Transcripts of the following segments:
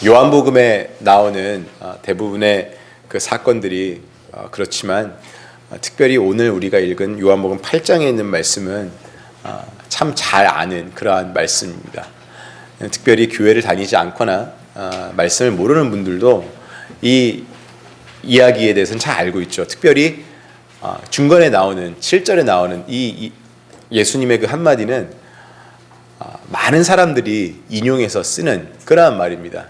요한복음에 나오는 대부분의 그 사건들이 그렇지만 특별히 오늘 우리가 읽은 요한복음 8장에 있는 말씀은 참 잘 아는 그러한 말씀입니다. 특별히 교회를 다니지 않거나 말씀을 모르는 분들도 이 이야기에 대해서는 잘 알고 있죠. 특별히 중간에 나오는 7절에 나오는 이 예수님의 그 한마디는 많은 사람들이 인용해서 쓰는 그러한 말입니다.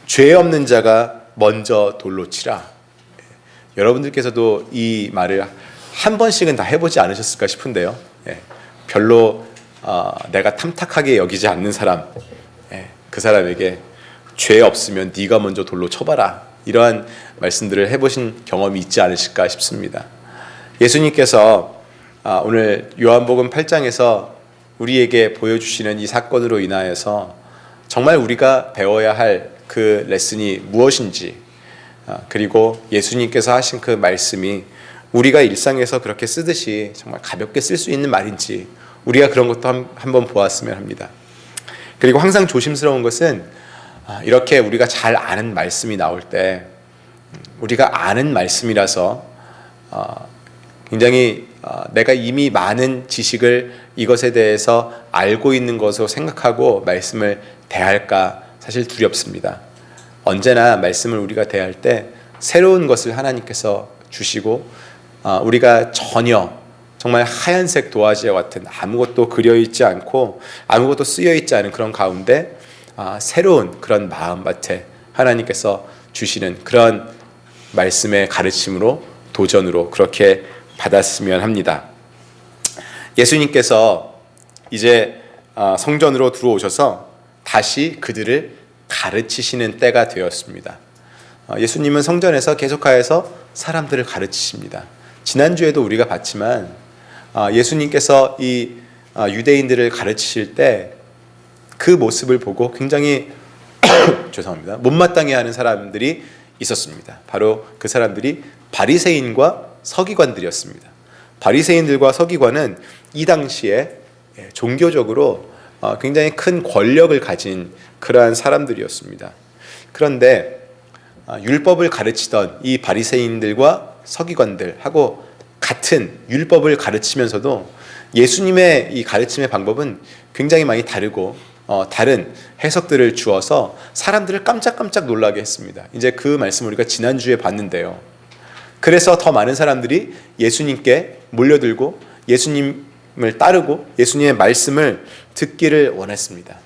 죄 없는 자가 먼저 돌로 치라. 여러분들께서도 이 말을 한 번씩은 다 해보지 않으셨을까 싶은데요. 별로 내가 탐탁하게 여기지 않는 사람, 그 사람에게 죄 없으면 네가 먼저 돌로 쳐봐라. 이러한 말씀들을 해보신 경험이 있지 않으실까 싶습니다. 예수님께서 오늘 요한복음 8장에서 우리에게 보여주시는 이 사건으로 인하여서 정말 우리가 배워야 할 그 레슨이 무엇인지, 그리고 예수님께서 하신 그 말씀이 우리가 일상에서 그렇게 쓰듯이 정말 가볍게 쓸 수 있는 말인지 우리가 그런 것도 한번 보았으면 합니다. 그리고 항상 조심스러운 것은 이렇게 우리가 잘 아는 말씀이 나올 때 우리가 아는 말씀이라서 굉장히 내가 이미 많은 지식을 이것에 대해서 알고 있는 것으로 생각하고 말씀을 대할까 사실 두렵습니다. 언제나 말씀을 우리가 대할 때 새로운 것을 하나님께서 주시고 우리가 전혀 정말 하얀색 도화지와 같은 아무것도 그려있지 않고 아무것도 쓰여있지 않은 그런 가운데 새로운 그런 마음밭에 하나님께서 주시는 그런 말씀의 가르침으로 도전으로 그렇게 받았으면 합니다. 예수님께서 이제 성전으로 들어오셔서 다시 그들을 가르치시는 때가 되었습니다. 예수님은 성전에서 계속하여서 사람들을 가르치십니다. 지난주에도 우리가 봤지만 예수님께서 이 유대인들을 가르치실 때 그 모습을 보고 굉장히 죄송합니다. 못마땅해 하는 사람들이 있었습니다. 바로 그 사람들이 바리새인과 서기관들이었습니다. 바리새인들과 서기관은 이 당시에 종교적으로 굉장히 큰 권력을 가진 그러한 사람들이었습니다. 그런데 율법을 가르치던 이 바리새인들과 서기관들하고 같은 율법을 가르치면서도 예수님의 이 가르침의 방법은 굉장히 많이 다르고 다른 해석들을 주어서 사람들을 깜짝깜짝 놀라게 했습니다. 이제 그 말씀을 우리가 지난주에 봤는데요. 그래서 더 많은 사람들이 예수님께 몰려들고 예수님을 따르고 예수님의 말씀을 듣기를 원했습니다.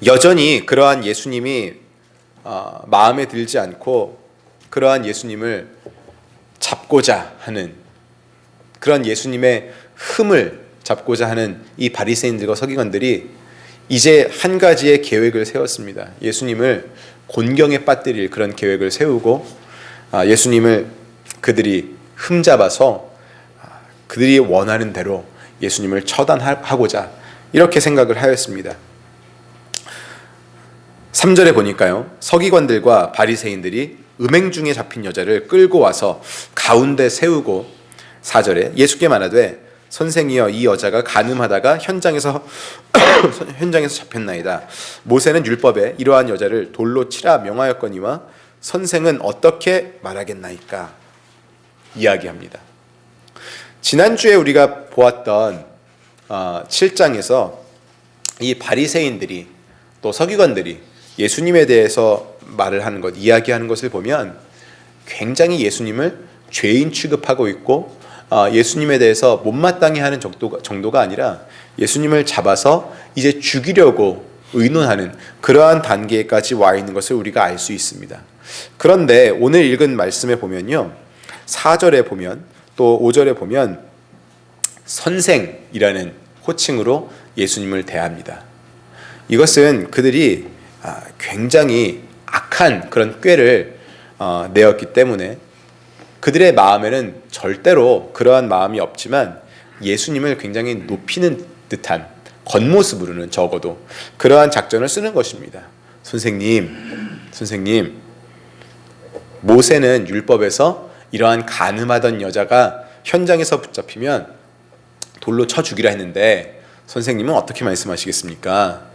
여전히 그러한 예수님이 마음에 들지 않고 그러한 예수님을 잡고자 하는 그런 예수님의 흠을 잡고자 하는 이 바리새인들과 서기관들이 이제 한 가지의 계획을 세웠습니다. 예수님을 곤경에 빠뜨릴 그런 계획을 세우고 예수님을 그들이 흠잡아서 그들이 원하는 대로 예수님을 처단하고자 이렇게 생각을 하였습니다. 3절에 보니까요, 서기관들과 바리새인들이 음행 중에 잡힌 여자를 끌고 와서 가운데 세우고 4절에 예수께 말하되 선생이여 이 여자가 간음하다가 현장에서 잡혔나이다. 모세는 율법에 이러한 여자를 돌로 치라 명하였거니와 선생은 어떻게 말하겠나이까 이야기합니다. 지난주에 우리가 보았던 7장에서 이 바리새인들이 또 서기관들이 예수님에 대해서 말을 하는 것, 이야기하는 것을 보면 굉장히 예수님을 죄인 취급하고 있고 예수님에 대해서 못마땅해 하는 정도가 아니라 예수님을 잡아서 이제 죽이려고 의논하는 그러한 단계까지 와 있는 것을 우리가 알 수 있습니다. 그런데 오늘 읽은 말씀에 보면요, 4절에 보면 또 5절에 보면 선생이라는 호칭으로 예수님을 대합니다. 이것은 그들이 굉장히 악한 그런 꾀를 내었기 때문에 그들의 마음에는 절대로 그러한 마음이 없지만 예수님을 굉장히 높이는 듯한 겉모습으로는 적어도 그러한 작전을 쓰는 것입니다. 선생님, 모세는 율법에서 이러한 간음하던 여자가 현장에서 붙잡히면 돌로 쳐 죽이라 했는데 선생님은 어떻게 말씀하시겠습니까?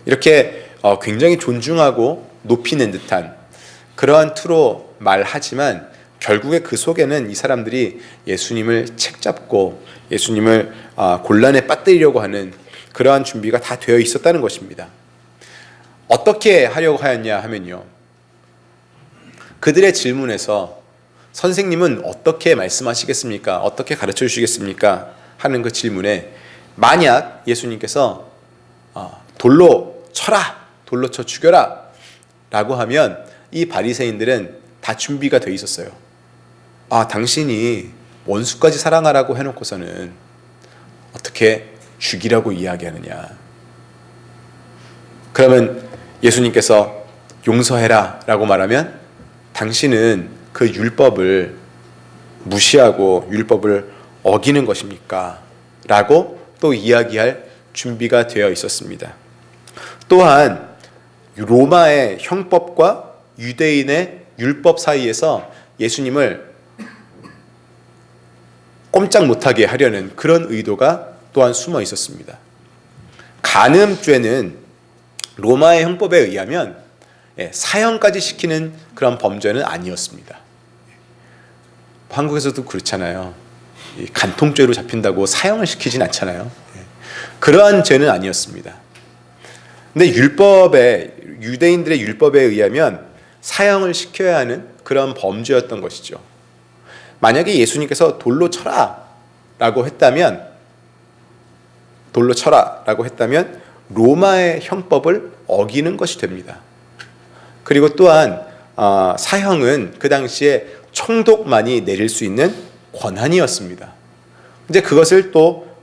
이렇게 굉장히 존중하고 높이는 듯한 그러한 투로 말하지만 결국에 그 속에는 이 사람들이 예수님을 책잡고 예수님을 곤란에 빠뜨리려고 하는 그러한 준비가 다 되어 있었다는 것입니다. 어떻게 하려고 하였냐 하면요, 그들의 질문에서 선생님은 어떻게 말씀하시겠습니까? 어떻게 가르쳐 주시겠습니까? 하는 그 질문에 만약 예수님께서 돌로 쳐라, 돌로 쳐 죽여라 라고 하면 이 바리새인들은 다 준비가 되어 있었어요. 당신이 원수까지 사랑하라고 해놓고서는 어떻게 죽이라고 이야기하느냐. 그러면 예수님께서 용서해라 라고 말하면 당신은 그 율법을 무시하고 율법을 어기는 것입니까? 라고 또 이야기할 준비가 되어 있었습니다. 또한 로마의 형법과 유대인의 율법 사이에서 예수님을 꼼짝 못하게 하려는 그런 의도가 또한 숨어 있었습니다. 간음죄는 로마의 형법에 의하면 사형까지 시키는 그런 범죄는 아니었습니다. 한국에서도 그렇잖아요. 간통죄로 잡힌다고 사형을 시키진 않잖아요. 그러한 죄는 아니었습니다. 근데 유대인들의 율법에 의하면 사형을 시켜야 하는 그런 범죄였던 것이죠. 만약에 예수님께서 돌로 쳐라라고 했다면 로마의 형법을 어기는 것이 됩니다. 그리고 또한 사형은 그 당시에 총독만이 내릴 수 있는 권한이었습니다. 이제 그것을 또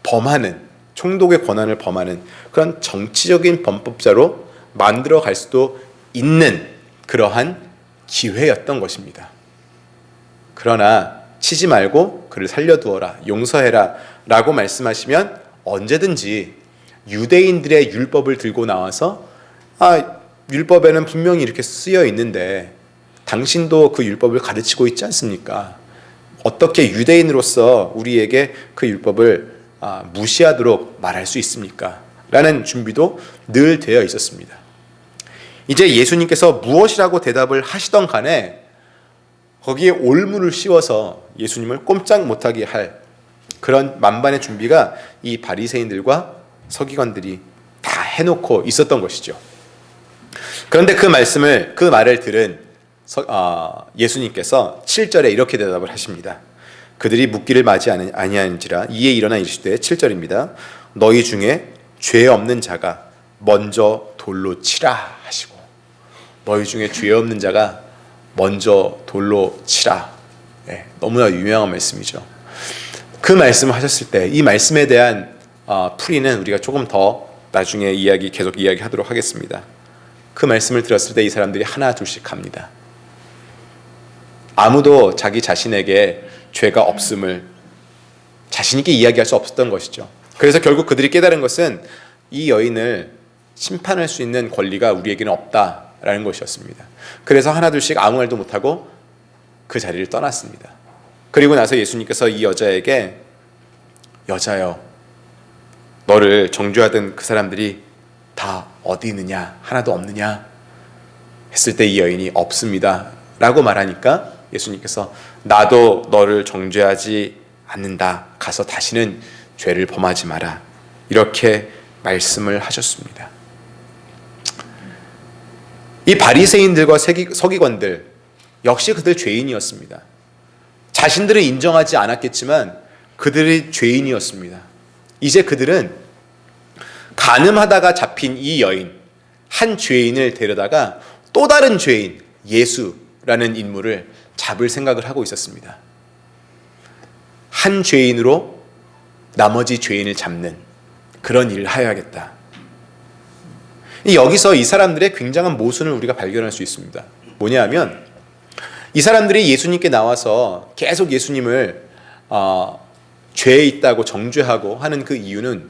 범하는, 총독의 권한을 범하는 그런 정치적인 범법자로 만들어 갈 수도 있는 그러한 기회였던 것입니다. 그러나 치지 말고 그를 살려두어라, 용서해라 라고 말씀하시면 언제든지 유대인들의 율법을 들고 나와서 율법에는 분명히 이렇게 쓰여 있는데 당신도 그 율법을 가르치고 있지 않습니까? 어떻게 유대인으로서 우리에게 그 율법을 무시하도록 말할 수 있습니까? 라는 준비도 늘 되어 있었습니다. 이제 예수님께서 무엇이라고 대답을 하시던 간에 거기에 올무를 씌워서 예수님을 꼼짝 못하게 할 그런 만반의 준비가 이 바리새인들과 서기관들이 다 해놓고 있었던 것이죠. 그런데 그 말을 들은 예수님께서 7절에 이렇게 대답을 하십니다. 그들이 묻기를 맞이 아니하는지라 이에 일어나 이르시되 7절입니다. 너희 중에 죄 없는 자가 먼저 돌로 치라 하시고, 너희 중에 죄 없는 자가 먼저 돌로 치라. 너무나 유명한 말씀이죠. 그 말씀을 하셨을 때 이 말씀에 대한 풀이는 우리가 조금 더 나중에 계속 이야기하도록 하겠습니다. 그 말씀을 들었을 때 이 사람들이 하나 둘씩 갑니다. 아무도 자기 자신에게 죄가 없음을 자신 있게 이야기할 수 없었던 것이죠. 그래서 결국 그들이 깨달은 것은 이 여인을 심판할 수 있는 권리가 우리에게는 없다라는 것이었습니다. 그래서 하나 둘씩 아무 말도 못하고 그 자리를 떠났습니다. 그리고 나서 예수님께서 이 여자에게, 여자여, 너를 정죄하던 그 사람들이 다 어디 있느냐? 하나도 없느냐? 했을 때 이 여인이 없습니다 라고 말하니까 예수님께서 나도 너를 정죄하지 않는다. 가서 다시는 죄를 범하지 마라. 이렇게 말씀을 하셨습니다. 이 바리새인들과 서기관들 역시 그들 죄인이었습니다. 자신들은 인정하지 않았겠지만 그들이 죄인이었습니다. 이제 그들은 간음하다가 잡힌 이 여인, 한 죄인을 데려다가 또 다른 죄인 예수라는 인물을 잡을 생각을 하고 있었습니다. 한 죄인으로 나머지 죄인을 잡는 그런 일을 해야겠다. 여기서 이 사람들의 굉장한 모순을 우리가 발견할 수 있습니다. 뭐냐 하면 이 사람들이 예수님께 나와서 계속 예수님을 죄에 있다고 정죄하고 하는 그 이유는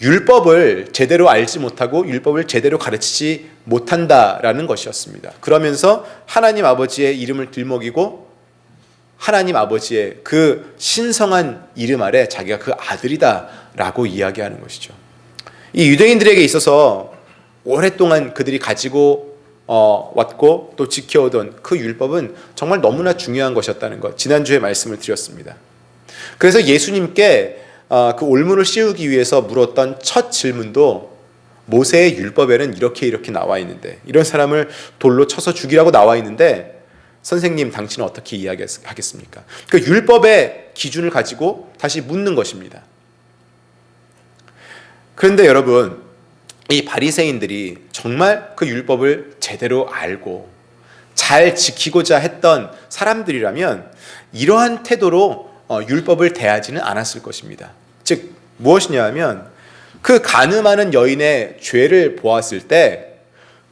율법을 제대로 알지 못하고 율법을 제대로 가르치지 못한다라는 것이었습니다. 그러면서 하나님 아버지의 이름을 들먹이고 하나님 아버지의 그 신성한 이름 아래 자기가 그 아들이다라고 이야기하는 것이죠. 이 유대인들에게 있어서 오랫동안 그들이 가지고 왔고 또 지켜오던 그 율법은 정말 너무나 중요한 것이었다는 것, 지난주에 말씀을 드렸습니다. 그래서 예수님께 그 올무를 씌우기 위해서 물었던 첫 질문도 모세의 율법에는 이렇게 나와 있는데, 이런 사람을 돌로 쳐서 죽이라고 나와 있는데 선생님 당신은 어떻게 이야기하겠습니까? 그 율법의 기준을 가지고 다시 묻는 것입니다. 그런데 여러분, 이 바리새인들이 정말 그 율법을 제대로 알고 잘 지키고자 했던 사람들이라면 이러한 태도로 율법을 대하지는 않았을 것입니다. 즉 무엇이냐 하면 그 간음하는 여인의 죄를 보았을 때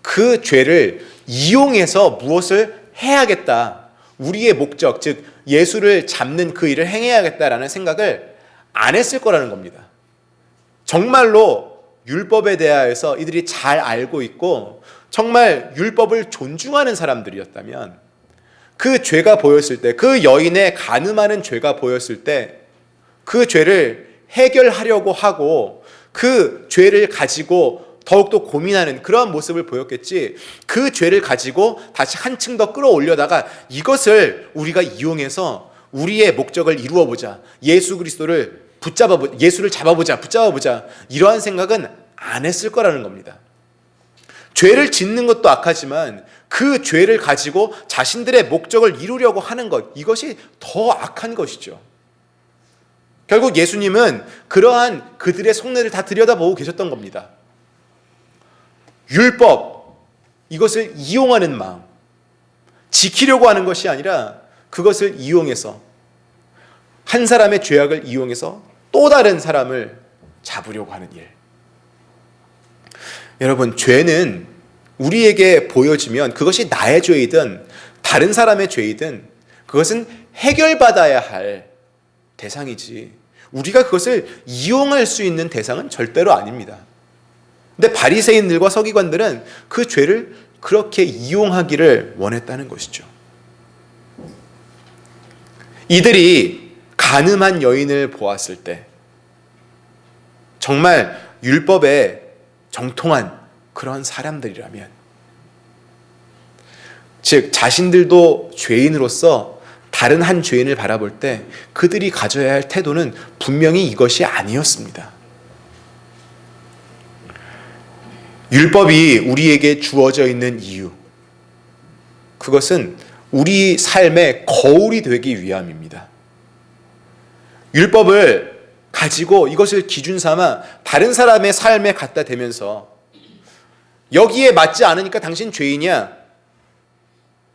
그 죄를 이용해서 무엇을 해야겠다, 우리의 목적, 즉 예수를 잡는 그 일을 행해야겠다라는 생각을 안 했을 거라는 겁니다. 정말로 율법에 대하여서 이들이 잘 알고 있고 정말 율법을 존중하는 사람들이었다면 그 죄가 보였을 때, 그 여인의 간음하는 죄가 보였을 때 그 죄를 해결하려고 하고 그 죄를 가지고 더욱더 고민하는 그러한 모습을 보였겠지, 그 죄를 가지고 다시 한층 더 끌어올려다가 이것을 우리가 이용해서 우리의 목적을 이루어보자, 예수 그리스도를 예수를 붙잡아보자, 이러한 생각은 안 했을 거라는 겁니다. 죄를 짓는 것도 악하지만 그 죄를 가지고 자신들의 목적을 이루려고 하는 것, 이것이 더 악한 것이죠. 결국 예수님은 그러한 그들의 속내를 다 들여다보고 계셨던 겁니다. 율법, 이것을 이용하는 마음, 지키려고 하는 것이 아니라 그것을 이용해서, 한 사람의 죄악을 이용해서 또 다른 사람을 잡으려고 하는 일. 여러분, 죄는 우리에게 보여지면 그것이 나의 죄이든 다른 사람의 죄이든 그것은 해결받아야 할 대상이지 우리가 그것을 이용할 수 있는 대상은 절대로 아닙니다. 근데 바리새인들과 서기관들은 그 죄를 그렇게 이용하기를 원했다는 것이죠. 이들이 간음한 여인을 보았을 때 정말 율법에 정통한 그런 사람들이라면, 즉 자신들도 죄인으로서 다른 한 죄인을 바라볼 때 그들이 가져야 할 태도는 분명히 이것이 아니었습니다. 율법이 우리에게 주어져 있는 이유, 그것은 우리 삶의 거울이 되기 위함입니다. 율법을 가지고 이것을 기준 삼아 다른 사람의 삶에 갖다 대면서 여기에 맞지 않으니까 당신 죄인이야,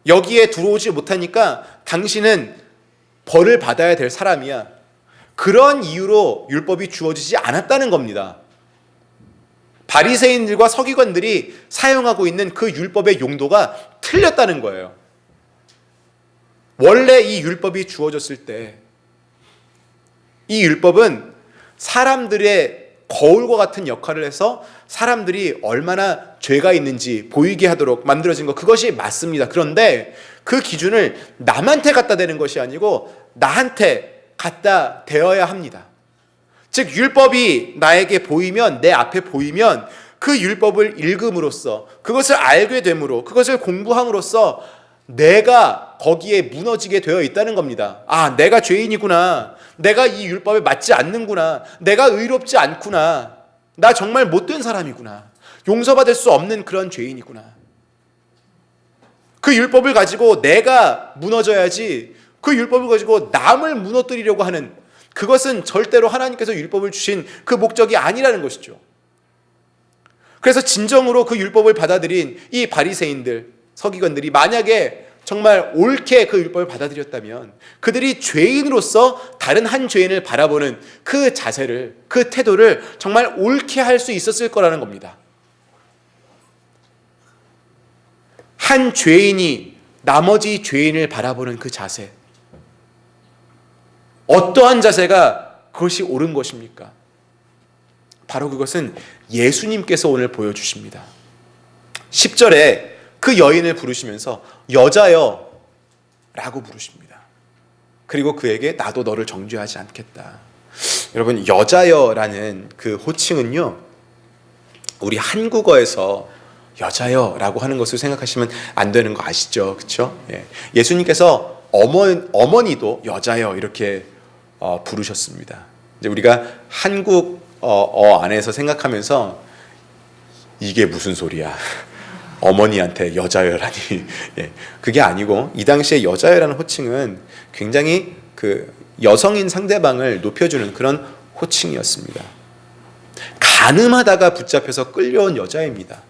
여기에 들어오지 못하니까 당신은 벌을 받아야 될 사람이야, 그런 이유로 율법이 주어지지 않았다는 겁니다. 바리새인들과 서기관들이 사용하고 있는 그 율법의 용도가 틀렸다는 거예요. 원래 이 율법이 주어졌을 때 이 율법은 사람들의 거울과 같은 역할을 해서 사람들이 얼마나 죄가 있는지 보이게 하도록 만들어진 것, 그것이 맞습니다. 그런데 그 기준을 남한테 갖다 대는 것이 아니고 나한테 갖다 대어야 합니다. 즉 율법이 나에게 보이면, 내 앞에 보이면 그 율법을 읽음으로써, 그것을 알게 됨으로, 그것을 공부함으로써 내가 거기에 무너지게 되어 있다는 겁니다. 아, 내가 죄인이구나, 내가 이 율법에 맞지 않는구나, 내가 의롭지 않구나, 나 정말 못된 사람이구나, 용서받을 수 없는 그런 죄인이구나, 그 율법을 가지고 내가 무너져야지 그 율법을 가지고 남을 무너뜨리려고 하는, 그것은 절대로 하나님께서 율법을 주신 그 목적이 아니라는 것이죠. 그래서 진정으로 그 율법을 받아들인 이 바리새인들, 서기관들이 만약에 정말 옳게 그 율법을 받아들였다면 그들이 죄인으로서 다른 한 죄인을 바라보는 그 자세를, 그 태도를 정말 옳게 할 수 있었을 거라는 겁니다. 한 죄인이 나머지 죄인을 바라보는 그 자세, 어떠한 자세가 그것이 옳은 것입니까? 바로 그것은 예수님께서 오늘 보여주십니다. 10절에 그 여인을 부르시면서 여자여 라고 부르십니다. 그리고 그에게 나도 너를 정죄하지 않겠다. 여러분, 여자여라는 그 호칭은요, 우리 한국어에서 여자여 라고 하는 것을 생각하시면 안 되는 거 아시죠? 그렇죠? 예. 예수님께서 어머니도 여자여 이렇게 부르셨습니다. 이제 우리가 한국 안에서 생각하면서 이게 무슨 소리야? 어머니한테 여자여라니. 예. 그게 아니고, 이 당시에 여자여라는 호칭은 굉장히 그 여성인 상대방을 높여주는 그런 호칭이었습니다. 가늠하다가 붙잡혀서 끌려온 여자입니다.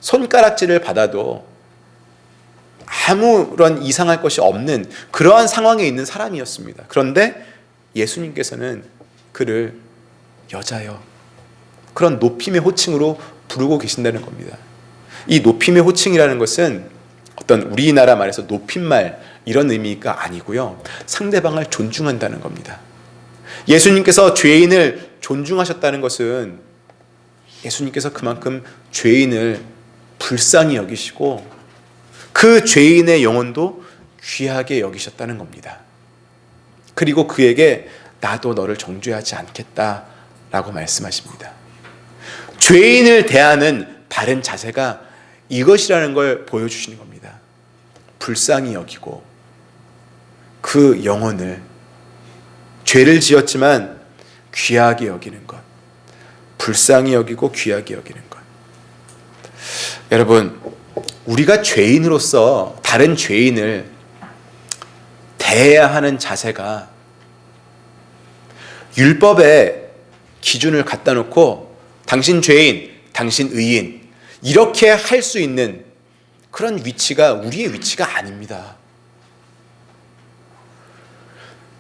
손가락질을 받아도 아무런 이상할 것이 없는 그러한 상황에 있는 사람이었습니다. 그런데 예수님께서는 그를 여자여, 그런 높임의 호칭으로 부르고 계신다는 겁니다. 이 높임의 호칭이라는 것은 어떤 우리나라 말에서 높임말 이런 의미가 아니고요, 상대방을 존중한다는 겁니다. 예수님께서 죄인을 존중하셨다는 것은 예수님께서 그만큼 죄인을 불쌍히 여기시고 그 죄인의 영혼도 귀하게 여기셨다는 겁니다. 그리고 그에게 나도 너를 정죄하지 않겠다 라고 말씀하십니다. 죄인을 대하는 바른 자세가 이것이라는 걸 보여주시는 겁니다. 불쌍히 여기고 그 영혼을, 죄를 지었지만 귀하게 여기는 것, 불쌍히 여기고 귀하게 여기는 것. 여러분, 우리가 죄인으로서 다른 죄인을 대해야 하는 자세가 율법의 기준을 갖다 놓고 당신 죄인, 당신 의인 이렇게 할 수 있는 그런 위치가 우리의 위치가 아닙니다.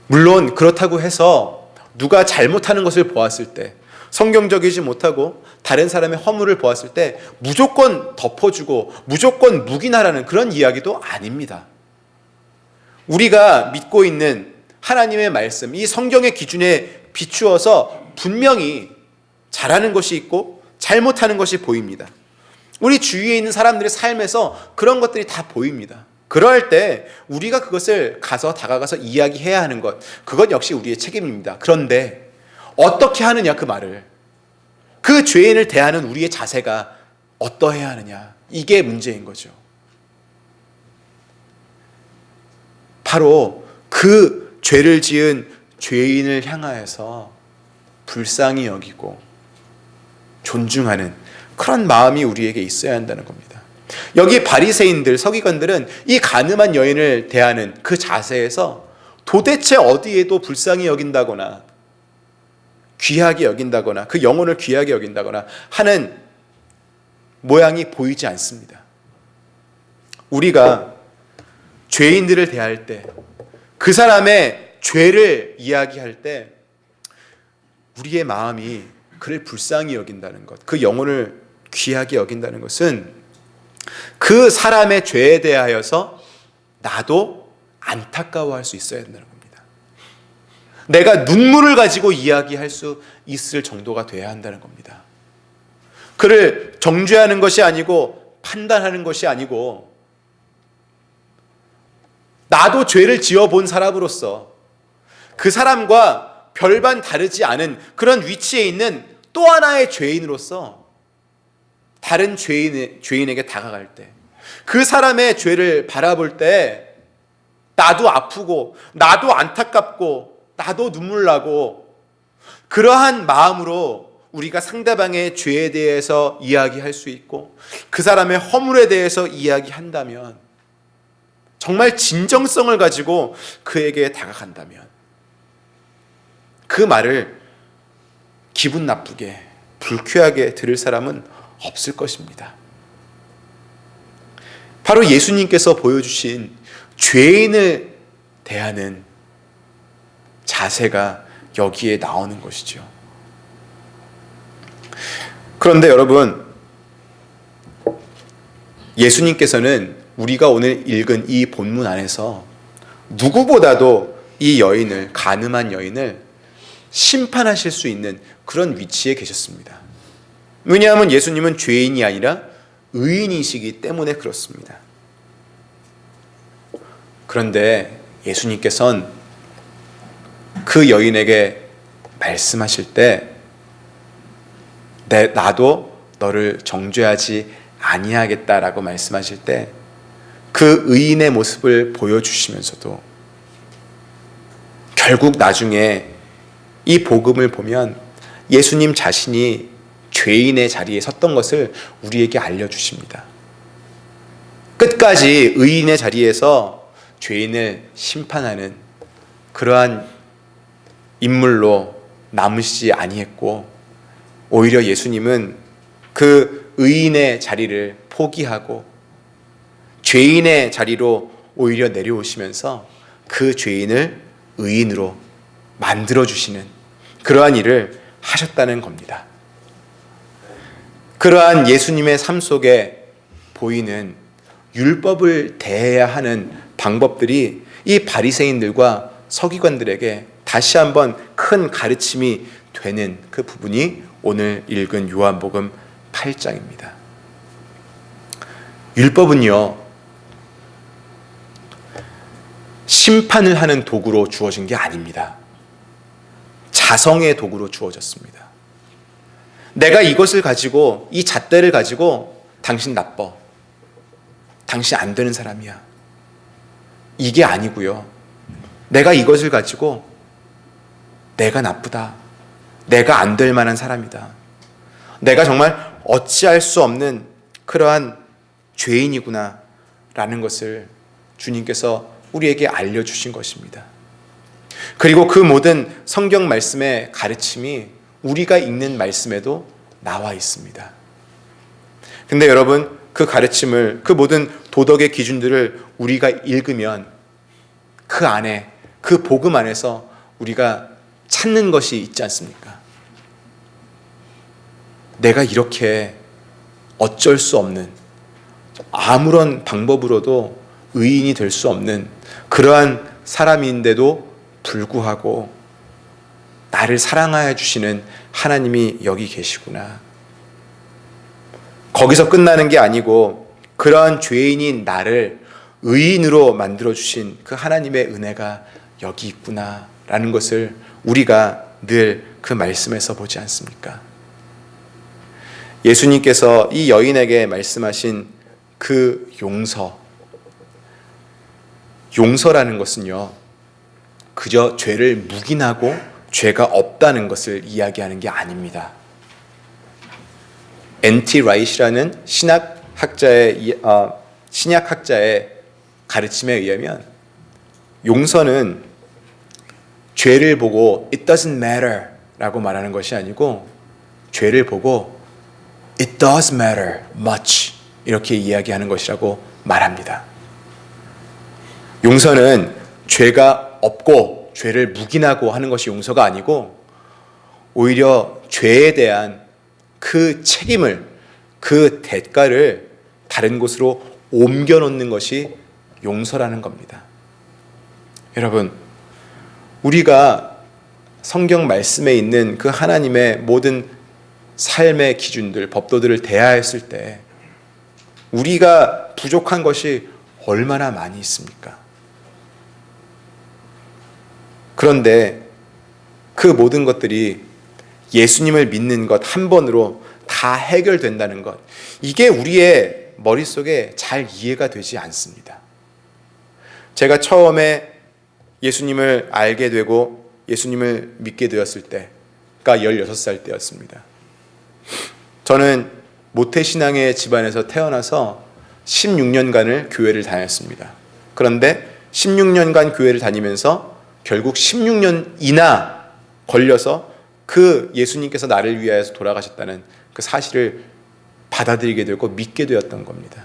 물론 그렇다고 해서 누가 잘못하는 것을 보았을 때, 성경적이지 못하고 다른 사람의 허물을 보았을 때 무조건 덮어주고 무조건 묵인하라는 그런 이야기도 아닙니다. 우리가 믿고 있는 하나님의 말씀, 이 성경의 기준에 비추어서 분명히 잘하는 것이 있고 잘못하는 것이 보입니다. 우리 주위에 있는 사람들의 삶에서 그런 것들이 다 보입니다. 그럴 때 우리가 그것을 다가가서 이야기해야 하는 것, 그것 역시 우리의 책임입니다. 그런데 어떻게 하느냐, 그 말을, 그 죄인을 대하는 우리의 자세가 어떠해야 하느냐, 이게 문제인 거죠. 바로 그 죄를 지은 죄인을 향하여서 불쌍히 여기고 존중하는 그런 마음이 우리에게 있어야 한다는 겁니다. 여기 바리새인들, 서기관들은 이 간음한 여인을 대하는 그 자세에서 도대체 어디에도 불쌍히 여긴다거나 귀하게 여긴다거나 그 영혼을 귀하게 여긴다거나 하는 모양이 보이지 않습니다. 우리가 죄인들을 대할 때, 그 사람의 죄를 이야기할 때 우리의 마음이 그를 불쌍히 여긴다는 것, 그 영혼을 귀하게 여긴다는 것은 그 사람의 죄에 대하여서 나도 안타까워할 수 있어야 된다는 겁니다. 내가 눈물을 가지고 이야기할 수 있을 정도가 돼야 한다는 겁니다. 그를 정죄하는 것이 아니고 판단하는 것이 아니고, 나도 죄를 지어본 사람으로서 그 사람과 별반 다르지 않은 그런 위치에 있는 또 하나의 죄인으로서 다른 죄인에게 다가갈 때, 그 사람의 죄를 바라볼 때 나도 아프고 나도 안타깝고 나도 눈물 나고, 그러한 마음으로 우리가 상대방의 죄에 대해서 이야기할 수 있고 그 사람의 허물에 대해서 이야기한다면 정말 진정성을 가지고 그에게 다가간다면 그 말을 기분 나쁘게 불쾌하게 들을 사람은 없을 것입니다. 바로 예수님께서 보여주신 죄인을 대하는 자세가 여기에 나오는 것이죠. 그런데 여러분, 예수님께서는 우리가 오늘 읽은 이 본문 안에서 누구보다도 이 여인을, 간음한 여인을 심판하실 수 있는 그런 위치에 계셨습니다. 왜냐하면 예수님은 죄인이 아니라 의인이시기 때문에 그렇습니다. 그런데 예수님께서는 그 여인에게 말씀하실 때 나도 너를 정죄하지 아니하겠다라고 말씀하실 때 그 의인의 모습을 보여주시면서도 결국 나중에 이 복음을 보면 예수님 자신이 죄인의 자리에 섰던 것을 우리에게 알려주십니다. 끝까지 의인의 자리에서 죄인을 심판하는 그러한 인물로 남으시지 아니했고, 오히려 예수님은 그 의인의 자리를 포기하고 죄인의 자리로 오히려 내려오시면서 그 죄인을 의인으로 만들어주시는 그러한 일을 하셨다는 겁니다. 그러한 예수님의 삶 속에 보이는 율법을 대해야 하는 방법들이 이 바리새인들과 서기관들에게 다시 한번 큰 가르침이 되는 그 부분이 오늘 읽은 요한복음 8장입니다. 율법은요, 심판을 하는 도구로 주어진 게 아닙니다. 자성의 도구로 주어졌습니다. 내가 이것을 가지고, 이 잣대를 가지고 당신 나빠, 당신 안 되는 사람이야, 이게 아니고요. 내가 이것을 가지고 내가 나쁘다, 내가 안 될 만한 사람이다, 내가 정말 어찌할 수 없는 그러한 죄인이구나 라는 것을 주님께서 우리에게 알려주신 것입니다. 그리고 그 모든 성경 말씀의 가르침이 우리가 읽는 말씀에도 나와 있습니다. 근데 여러분, 그 가르침을, 그 모든 도덕의 기준들을 우리가 읽으면 그 안에, 그 복음 안에서 우리가 찾는 것이 있지 않습니까? 내가 이렇게 어쩔 수 없는, 아무런 방법으로도 의인이 될 수 없는 그러한 사람인데도 불구하고 나를 사랑하여 주시는 하나님이 여기 계시구나. 거기서 끝나는 게 아니고 그러한 죄인인 나를 의인으로 만들어주신 그 하나님의 은혜가 여기 있구나 라는 것을 우리가 늘 그 말씀에서 보지 않습니까? 예수님께서 이 여인에게 말씀하신 그 용서라는 것은요, 그저 죄를 묵인하고 죄가 없다는 것을 이야기하는 게 아닙니다. N.T. 라이트라는 신약학자의 가르침에 의하면 용서는 죄를 보고 It doesn't matter 라고 말하는 것이 아니고 죄를 보고 It does matter much 이렇게 이야기하는 것이라고 말합니다. 용서는 죄가 없고 죄를 묵인하고 하는 것이 용서가 아니고 오히려 죄에 대한 그 책임을, 그 대가를 다른 곳으로 옮겨놓는 것이 용서라는 겁니다. 여러분, 우리가 성경 말씀에 있는 그 하나님의 모든 삶의 기준들, 법도들을 대하였을 때 우리가 부족한 것이 얼마나 많이 있습니까? 그런데 그 모든 것들이 예수님을 믿는 것 한 번으로 다 해결된다는 것, 이게 우리의 머릿속에 잘 이해가 되지 않습니다. 제가 처음에 예수님을 알게 되고 예수님을 믿게 되었을 때가 16살 때였습니다. 저는 모태신앙의 집안에서 태어나서 16년간을 교회를 다녔습니다. 그런데 16년간 교회를 다니면서 결국 16년이나 걸려서 그 예수님께서 나를 위하여서 돌아가셨다는 그 사실을 받아들이게 되고 믿게 되었던 겁니다.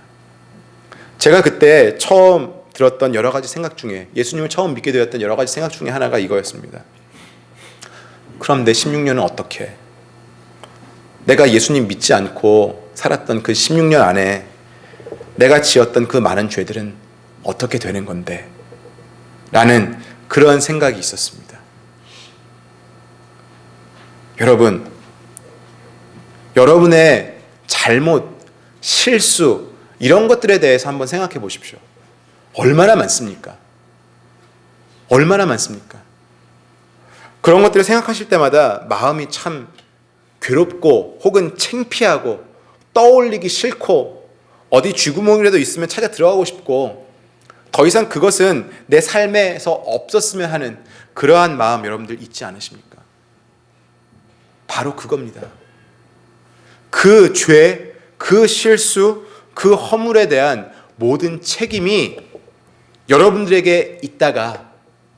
제가 그때 처음 들었던 여러 가지 생각 중에, 예수님을 처음 믿게 되었던 여러 가지 생각 중에 하나가 이거였습니다. 그럼 내 16년은 어떻게 해? 내가 예수님 믿지 않고 살았던 그 16년 안에 내가 지었던 그 많은 죄들은 어떻게 되는 건데? 라는 그런 생각이 있었습니다. 여러분, 여러분의 잘못, 실수, 이런 것들에 대해서 한번 생각해 보십시오. 얼마나 많습니까? 얼마나 많습니까? 그런 것들을 생각하실 때마다 마음이 참 괴롭고 혹은 창피하고 떠올리기 싫고 어디 쥐구멍이라도 있으면 찾아 들어가고 싶고 더 이상 그것은 내 삶에서 없었으면 하는 그러한 마음 여러분들 있지 않으십니까? 바로 그겁니다. 그 죄, 그 실수, 그 허물에 대한 모든 책임이 여러분들에게 있다가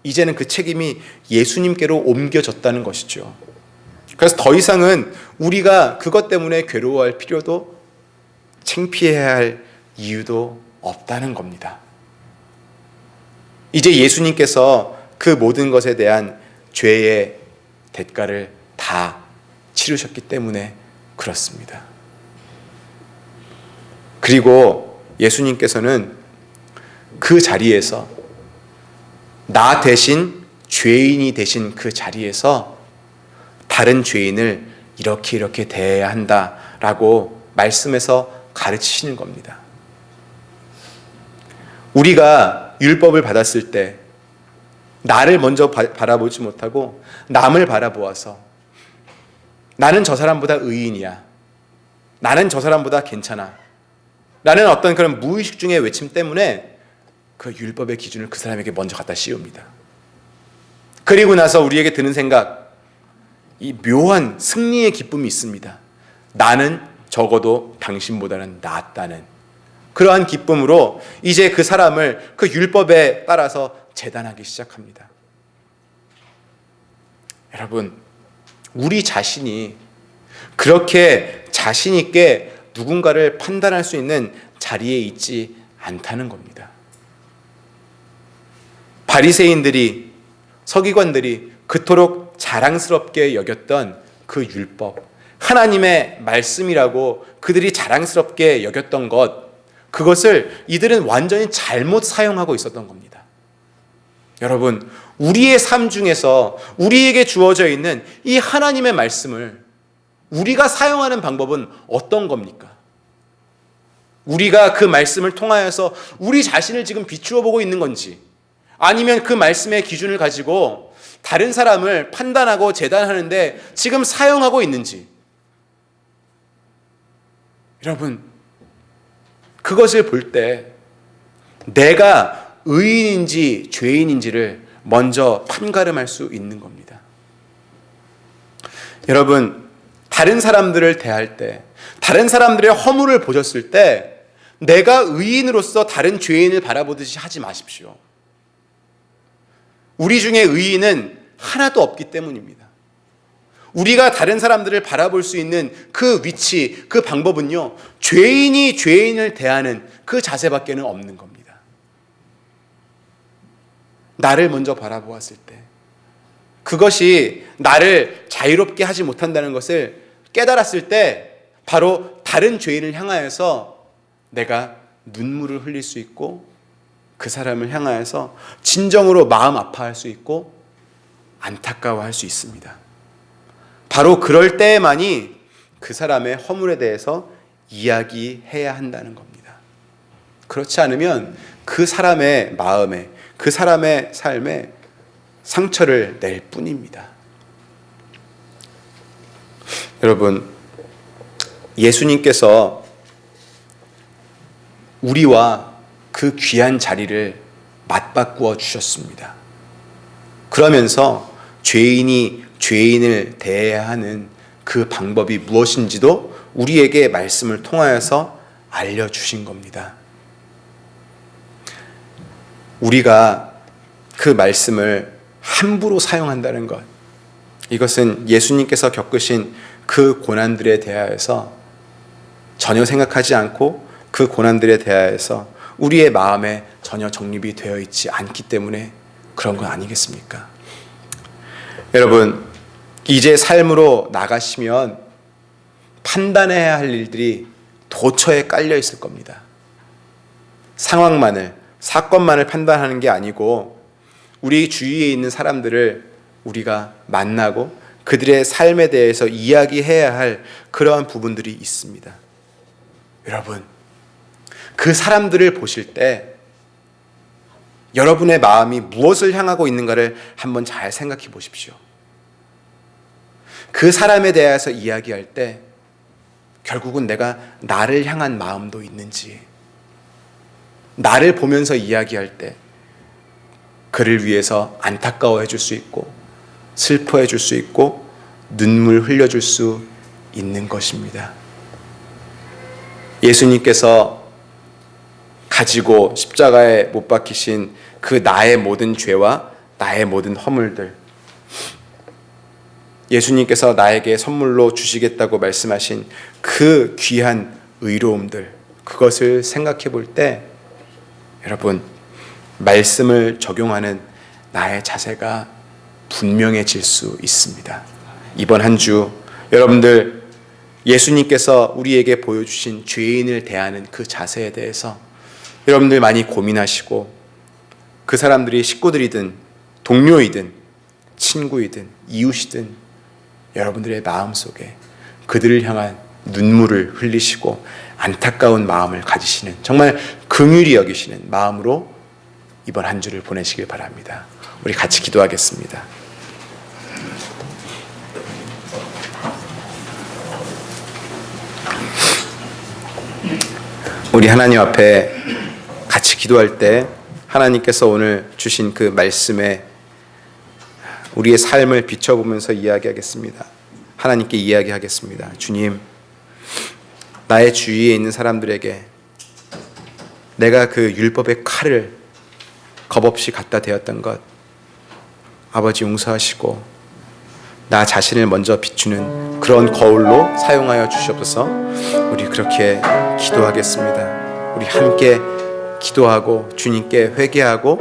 이제는 그 책임이 예수님께로 옮겨졌다는 것이죠. 그래서 더 이상은 우리가 그것 때문에 괴로워할 필요도 창피해야 할 이유도 없다는 겁니다. 이제 예수님께서 그 모든 것에 대한 죄의 대가를 다 치르셨기 때문에 그렇습니다. 그리고 예수님께서는 그 자리에서 나 대신 죄인이 되신 그 자리에서 다른 죄인을 이렇게 대해야 한다라고 말씀에서 가르치시는 겁니다. 우리가 율법을 받았을 때 나를 먼저 바라보지 못하고 남을 바라보아서 나는 저 사람보다 의인이야, 나는 저 사람보다 괜찮아 라는 어떤 그런 무의식 중의 외침 때문에 그 율법의 기준을 그 사람에게 먼저 갖다 씌웁니다. 그리고 나서 우리에게 드는 생각, 이 묘한 승리의 기쁨이 있습니다. 나는 적어도 당신보다는 낫다는 그러한 기쁨으로 이제 그 사람을 그 율법에 따라서 재단하기 시작합니다. 여러분, 우리 자신이 그렇게 자신 있게 누군가를 판단할 수 있는 자리에 있지 않다는 겁니다. 바리새인들이, 서기관들이 그토록 자랑스럽게 여겼던 그 율법, 하나님의 말씀이라고 그들이 자랑스럽게 여겼던 것, 그것을 이들은 완전히 잘못 사용하고 있었던 겁니다. 여러분, 우리의 삶 중에서 우리에게 주어져 있는 이 하나님의 말씀을 우리가 사용하는 방법은 어떤 겁니까? 우리가 그 말씀을 통하여서 우리 자신을 지금 비추어 보고 있는 건지, 아니면 그 말씀의 기준을 가지고 다른 사람을 판단하고 재단하는데 지금 사용하고 있는지, 여러분, 그것을 볼 때 내가 의인인지 죄인인지를 먼저 판가름할 수 있는 겁니다. 여러분, 다른 사람들을 대할 때, 다른 사람들의 허물을 보셨을 때 내가 의인으로서 다른 죄인을 바라보듯이 하지 마십시오. 우리 중에 의인은 하나도 없기 때문입니다. 우리가 다른 사람들을 바라볼 수 있는 그 위치, 그 방법은요, 죄인이 죄인을 대하는 그 자세밖에는 없는 겁니다. 나를 먼저 바라보았을 때, 그것이 나를 자유롭게 하지 못한다는 것을 깨달았을 때 바로 다른 죄인을 향하여서 내가 눈물을 흘릴 수 있고 그 사람을 향하여서 진정으로 마음 아파할 수 있고 안타까워할 수 있습니다. 바로 그럴 때에만이 그 사람의 허물에 대해서 이야기해야 한다는 겁니다. 그렇지 않으면 그 사람의 마음에, 그 사람의 삶에 상처를 낼 뿐입니다. 여러분, 예수님께서 우리와 그 귀한 자리를 맞바꾸어 주셨습니다. 그러면서 죄인이 죄인을 대해야 하는 그 방법이 무엇인지도 우리에게 말씀을 통하여서 알려주신 겁니다. 우리가 그 말씀을 함부로 사용한다는 것, 이것은 예수님께서 겪으신 그 고난들에 대하여서 전혀 생각하지 않고 그 고난들에 대하여서 우리의 마음에 전혀 정립이 되어 있지 않기 때문에 그런 건 아니겠습니까? 여러분, 이제 삶으로 나가시면 판단해야 할 일들이 도처에 깔려 있을 겁니다. 상황만을, 사건만을 판단하는 게 아니고 우리 주위에 있는 사람들을 우리가 만나고 그들의 삶에 대해서 이야기해야 할 그러한 부분들이 있습니다. 여러분, 그 사람들을 보실 때 여러분의 마음이 무엇을 향하고 있는가를 한번 잘 생각해 보십시오. 그 사람에 대해서 이야기할 때 결국은 내가 나를 향한 마음도 있는지, 나를 보면서 이야기할 때 그를 위해서 안타까워해 줄 수 있고 슬퍼해 줄 수 있고 눈물 흘려줄 수 있는 것입니다. 예수님께서 가지고 십자가에 못 박히신 그 나의 모든 죄와 나의 모든 허물들, 예수님께서 나에게 선물로 주시겠다고 말씀하신 그 귀한 의로움들, 그것을 생각해 볼 때 여러분, 말씀을 적용하는 나의 자세가 분명해질 수 있습니다. 이번 한 주 여러분들, 예수님께서 우리에게 보여주신 죄인을 대하는 그 자세에 대해서 여러분들 많이 고민하시고, 그 사람들이 식구들이든 동료이든 친구이든 이웃이든 여러분들의 마음속에 그들을 향한 눈물을 흘리시고 안타까운 마음을 가지시는, 정말 긍휼히 여기시는 마음으로 이번 한 주를 보내시길 바랍니다. 우리 같이 기도하겠습니다. 우리 하나님 앞에 같이 기도할 때 하나님께서 오늘 주신 그 말씀에 우리의 삶을 비춰보면서 이야기하겠습니다. 하나님께 이야기하겠습니다. 주님, 나의 주위에 있는 사람들에게 내가 그 율법의 칼을 겁없이 갖다 대었던 것, 아버지 용서하시고 나 자신을 먼저 비추는 그런 거울로 사용하여 주시옵소서. 우리 그렇게 기도하겠습니다. 우리 함께 기도하고 주님께 회개하고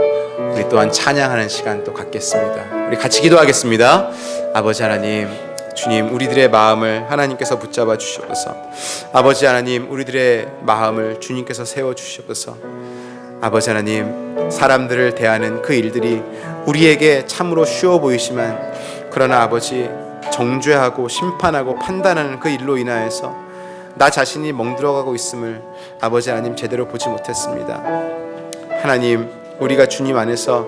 우리 또한 찬양하는 시간 또 갖겠습니다. 우리 같이 기도하겠습니다. 아버지 하나님, 주님, 우리들의 마음을 하나님께서 붙잡아 주시옵소서. 아버지 하나님, 우리들의 마음을 주님께서 세워 주시옵소서. 아버지 하나님, 사람들을 대하는 그 일들이 우리에게 참으로 쉬워 보이지만, 그러나 아버지, 정죄하고 심판하고 판단하는 그 일로 인하여서 나 자신이 멍들어가고 있음을 아버지 하나님 제대로 보지 못했습니다. 하나님, 우리가 주님 안에서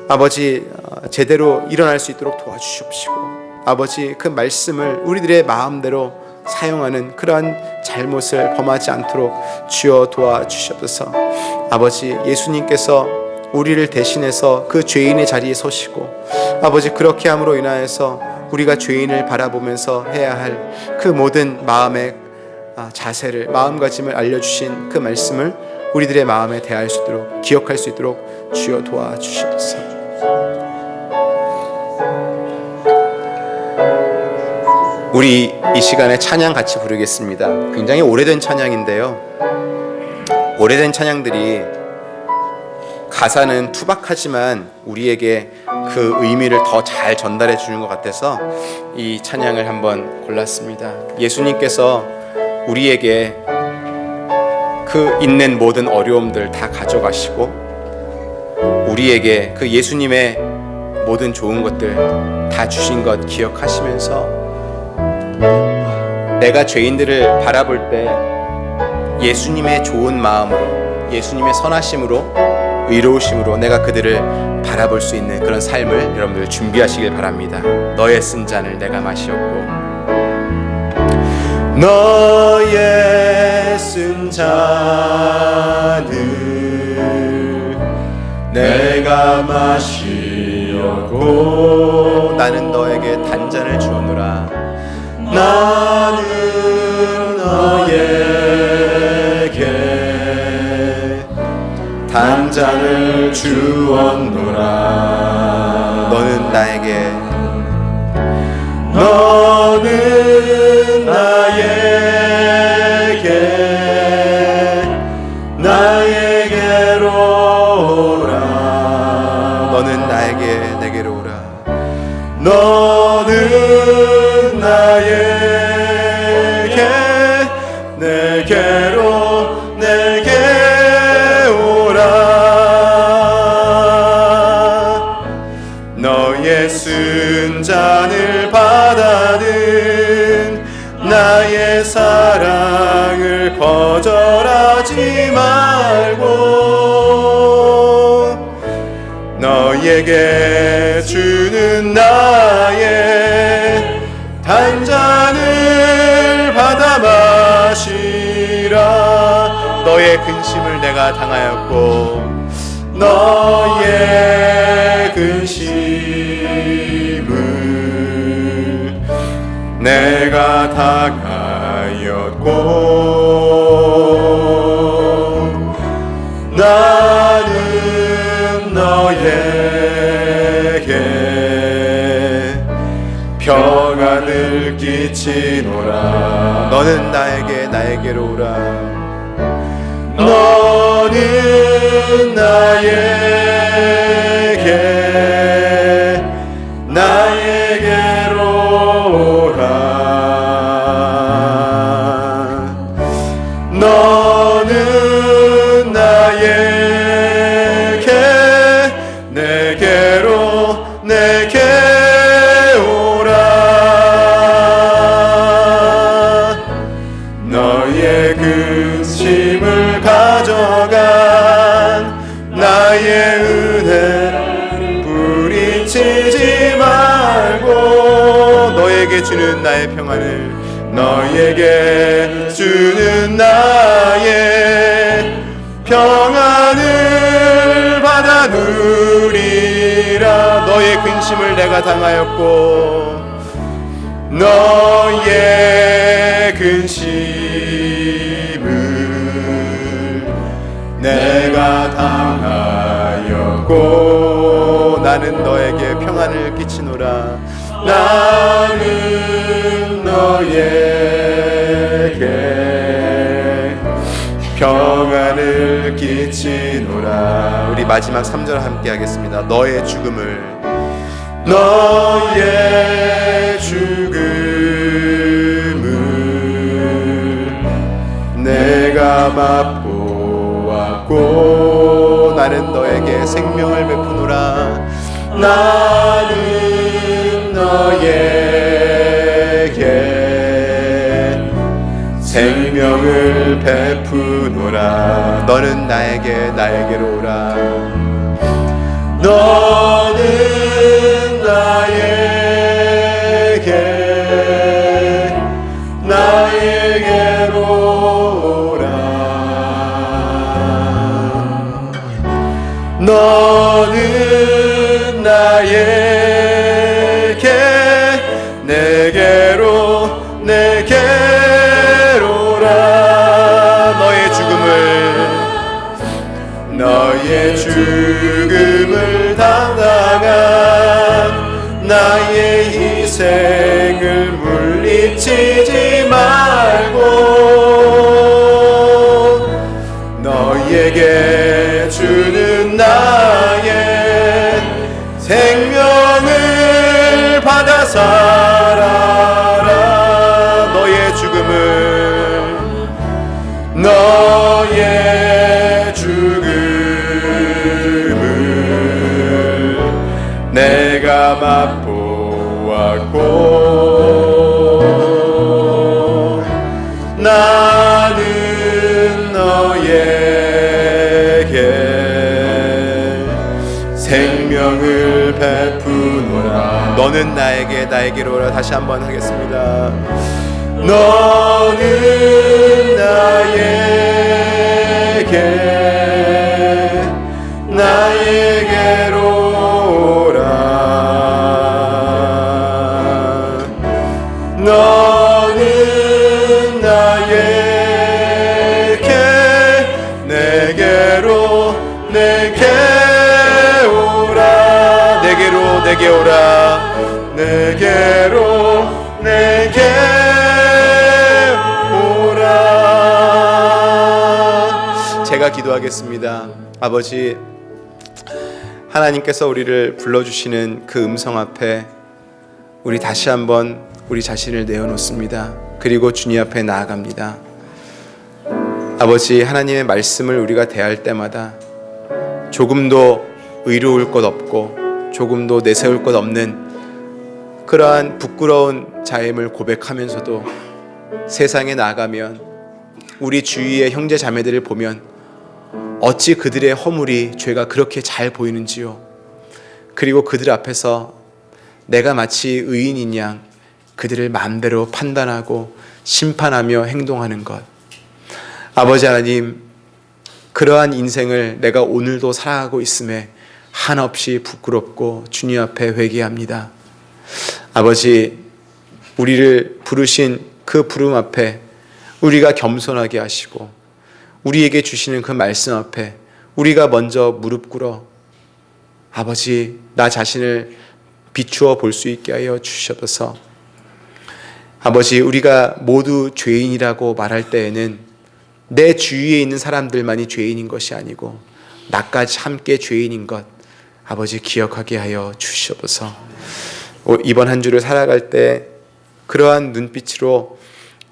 아버지 제대로 일어날 수 있도록 도와주시옵시고, 아버지 그 말씀을 우리들의 마음대로 사용하는 그러한 잘못을 범하지 않도록 주여 도와주시옵소서. 아버지, 예수님께서 우리를 대신해서 그 죄인의 자리에 서시고, 아버지 그렇게 함으로 인하여서 우리가 죄인을 바라보면서 해야 할 그 모든 마음의 자세를, 마음가짐을 알려주신 그 말씀을 우리들의 마음에 대할 수 있도록, 기억할 수 있도록 주여 도와주시옵소서. 우리 이 시간에 찬양 같이 부르겠습니다. 굉장히 오래된 찬양인데요, 오래된 찬양들이 가사는 투박하지만 우리에게 그 의미를 더 잘 전달해 주는 것 같아서 이 찬양을 한번 골랐습니다. 예수님께서 우리에게 그 있는 모든 어려움들 다 가져가시고 우리에게 그 예수님의 모든 좋은 것들 다 주신 것 기억하시면서, 내가 죄인들을 바라볼 때 예수님의 좋은 마음으로, 예수님의 선하심으로, 의로우심으로 내가 그들을 바라볼 수 있는 그런 삶을 여러분들 준비하시길 바랍니다. 너의 쓴 잔을 내가 마시었고, 너의 쓴 잔을 내가 마시었고, 나는 너에게 단잔을 주었노라. 나는 너에게 단장을 주었노라. 너는 나에게 나에게로 오라. 너는 내게로 오라. 너는 내게 오라. 너의 순잔을 받아든 나의 사랑을 거절하지 말고 너에게 주는 나의 단잔을 받아 마시라. 너의 근심을 내가 당하였고 너의 근심을 내가 당하였고 나는 너에게 평안을 끼치노라. 너는 나에게로 오라. 너는 나에게로 오라. 너는 내게 오라. 너의 근심을 가져간 나의 은혜 뿌리치지 말고 너에게 주는 나의 평안을 너에게 주는 나의 평안을 받아 누리라. 너의 근심을 내가 당하였고 너의 근심을 내가 당하였고 나는 너에게 평안을 끼치노라. 나는 너에게 평안을 끼치노라. 우리 마지막 3절 함께 하겠습니다. 너의 죽음을 내가 맛보았고 나는 너에게 생명을 베푸노라. 나는 너에게 생명을 베푸노라. 너는 나에게로 오라. 너는 나에게로 오라. 너는 내게로 오라. 너의 죽음을 당당한 나의 희생을 물리치지 말고 너에게 주는 나의 생명을 받아 살아라. 너의 죽음을 내가 맛보았고 나는 너에게 생명을 베푸노라. 너는 나에게로 오라. 다시 한번 하겠습니다. 너는 나에게로 오라. 너는 내게로 내게 오라 내게로 내게 오라. 제가 기도하겠습니다. 아버지, 하나님께서 우리를 불러주시는 그 음성 앞에 우리 다시 한번 우리 자신을 내어놓습니다. 그리고 주님 앞에 나아갑니다. 아버지, 하나님의 말씀을 우리가 대할 때마다 조금도 의로울 것 없고 조금도 내세울 것 없는 그러한 부끄러운 자임을 고백하면서도 세상에 나가면 우리 주위의 형제 자매들을 보면 어찌 그들의 허물이, 죄가 그렇게 잘 보이는지요. 그리고 그들 앞에서 내가 마치 의인인 양 그들을 마음대로 판단하고 심판하며 행동하는 것. 아버지 하나님, 그러한 인생을 내가 오늘도 살아가고 있음에 한없이 부끄럽고 주님 앞에 회개합니다. 아버지, 우리를 부르신 그 부름 앞에 우리가 겸손하게 하시고 우리에게 주시는 그 말씀 앞에 우리가 먼저 무릎 꿇어 아버지, 나 자신을 비추어 볼 수 있게 하여 주셔서 아버지, 우리가 모두 죄인이라고 말할 때에는 내 주위에 있는 사람들만이 죄인인 것이 아니고 나까지 함께 죄인인 것 아버지 기억하게 하여 주시옵소서. 이번 한 주를 살아갈 때 그러한 눈빛으로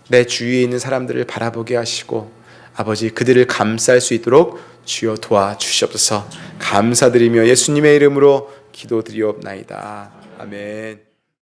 내 주위에 있는 사람들을 바라보게 하시고 아버지, 그들을 감쌀 수 있도록 주여 도와주시옵소서. 감사드리며 예수님의 이름으로 기도드리옵나이다. 아멘.